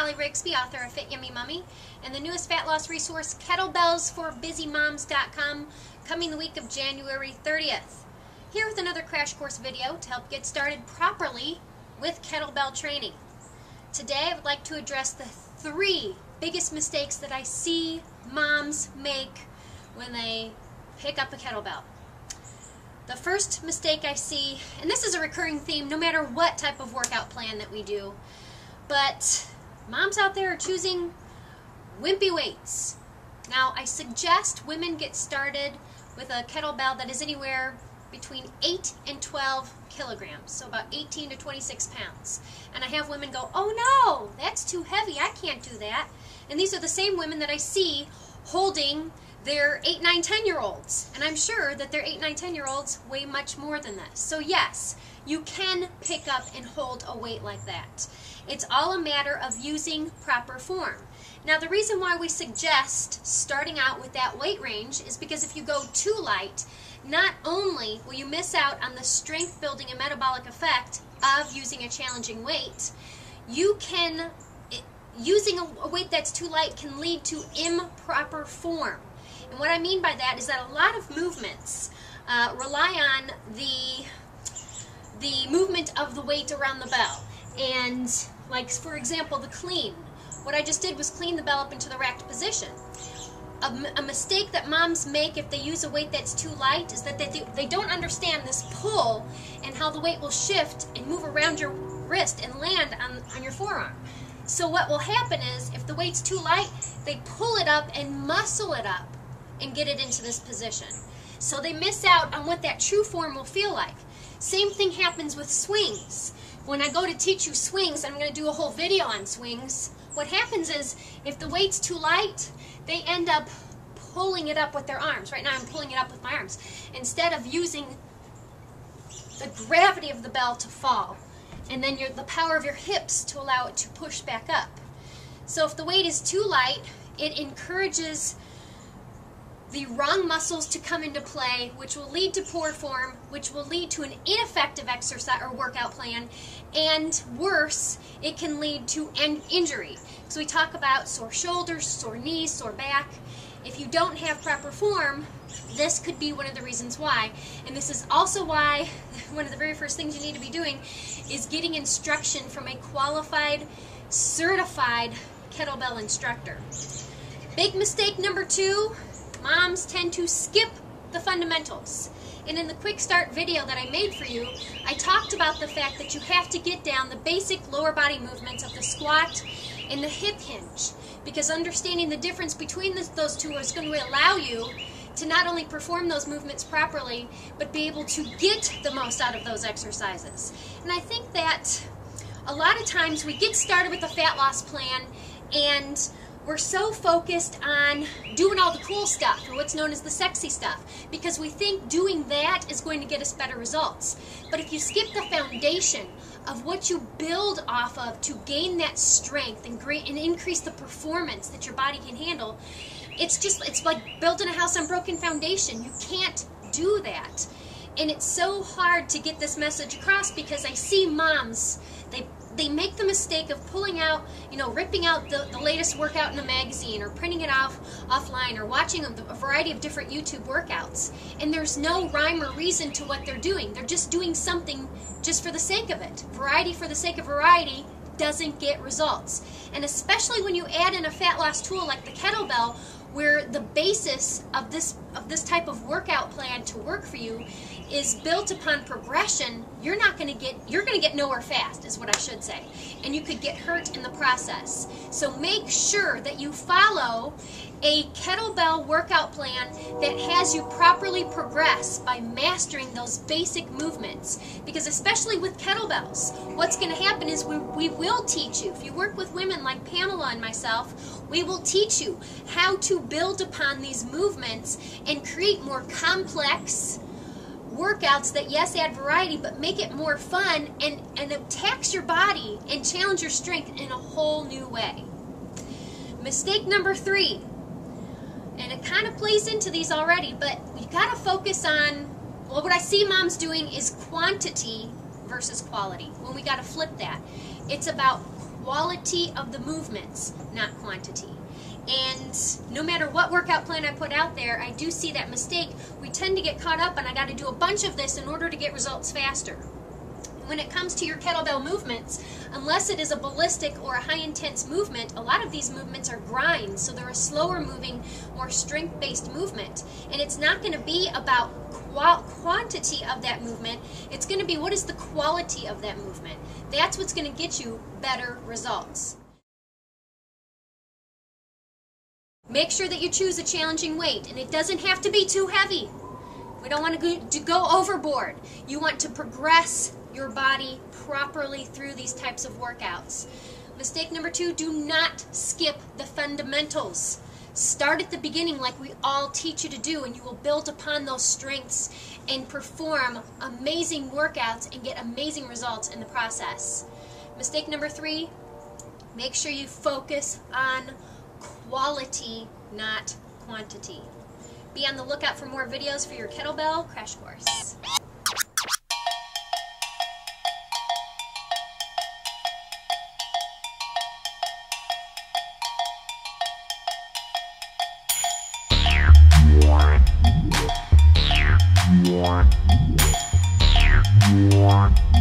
Holly Rigsby, author of FitYummyMummy, and the newest fat loss resource, Kettlebells for BusyMoms.com, coming the week of January 30th. Here with another crash course video to help get started properly with kettlebell training. Today I would like to address the 3 biggest mistakes that I see moms make when they pick up a kettlebell. The first mistake I see, and this is a recurring theme no matter what type of workout plan that we do, but moms out there are choosing wimpy weights. Now, I suggest women get started with a kettlebell that is anywhere between 8 and 12 kilograms, so about 18 to 26 pounds. And I have women go, oh no, that's too heavy, I can't do that. And these are the same women that I see holding their 8, 9, 10-year-olds. And I'm sure that their 8, 9, 10-year-olds weigh much more than this. So yes, you can pick up and hold a weight like that. It's all a matter of using proper form. Now, the reason why we suggest starting out with that weight range is because if you go too light, not only will you miss out on the strength building and metabolic effect of using a challenging weight, using a weight that's too light can lead to improper form. And what I mean by that is that a lot of movements rely on the movement of the weight around the bell. And like, for example, the clean. What I just did was clean the bell up into the racked position. A mistake that moms make if they use a weight that's too light is that they don't understand this pull and how the weight will shift and move around your wrist and land on your forearm. So what will happen is, if the weight's too light, they pull it up and muscle it up and get it into this position. So they miss out on what that true form will feel like. Same thing happens with swings. When I go to teach you swings, I'm going to do a whole video on swings. What happens is, if the weight's too light, they end up pulling it up with their arms. Right now I'm pulling it up with my arms, instead of using the gravity of the bell to fall, and then the power of your hips to allow it to push back up. So if the weight is too light, it encourages the wrong muscles to come into play, which will lead to poor form, which will lead to an ineffective exercise or workout plan, and worse, it can lead to an injury. So we talk about sore shoulders, sore knees, sore back. If you don't have proper form, this could be one of the reasons why. And this is also why one of the very first things you need to be doing is getting instruction from a qualified, certified kettlebell instructor. Big mistake number 2, moms tend to skip the fundamentals. And in the quick start video that I made for you, I talked about the fact that you have to get down the basic lower body movements of the squat and the hip hinge, because understanding the difference between those two is going to allow you to not only perform those movements properly, but be able to get the most out of those exercises. And I think that a lot of times we get started with a fat loss plan and we're so focused on doing all the cool stuff, or what's known as the sexy stuff, because we think doing that is going to get us better results. But if you skip the foundation of what you build off of to gain that strength and increase the performance that your body can handle, it's like building a house on broken foundation. You can't do that. And it's so hard to get this message across, because I see moms, they make the mistake of pulling out, ripping out the latest workout in a magazine, or printing it offline, or watching a variety of different YouTube workouts. And there's no rhyme or reason to what they're doing. They're just doing something just for the sake of it. Variety for the sake of variety doesn't get results. And especially when you add in a fat loss tool like the kettlebell, where the basis of this type of workout plan to work for you is built upon progression, you're going to get nowhere fast, is what I should say. And you could get hurt in the process. So make sure that you follow a kettlebell workout plan that has you properly progress by mastering those basic movements. Because especially with kettlebells, what's going to happen is we will teach you. If you work with women like Pamela and myself, we will teach you how to build upon these movements and create more complex workouts that, yes, add variety, but make it more fun and tax your body and challenge your strength in a whole new way. Mistake number 3, and it kind of plays into these already, but you got to focus on, well, what I see moms doing is quantity versus quality, when we got to flip that. It's about quality of the movements, not quantity. And no matter what workout plan I put out there, I do see that mistake. We tend to get caught up and I got to do a bunch of this in order to get results faster. When it comes to your kettlebell movements, unless it is a ballistic or a high intense movement, a lot of these movements are grinds, so they're a slower moving, more strength based movement. And it's not going to be about quantity of that movement, it's going to be what is the quality of that movement. That's what's going to get you better results. Make sure that you choose a challenging weight, and it doesn't have to be too heavy. We don't want to go overboard. You want to progress your body properly through these types of workouts. Mistake number 2, do not skip the fundamentals. Start at the beginning like we all teach you to do, and you will build upon those strengths and perform amazing workouts and get amazing results in the process. Mistake number 3, make sure you focus on quality, not quantity. Be on the lookout for more videos for your kettlebell crash course. Yeah.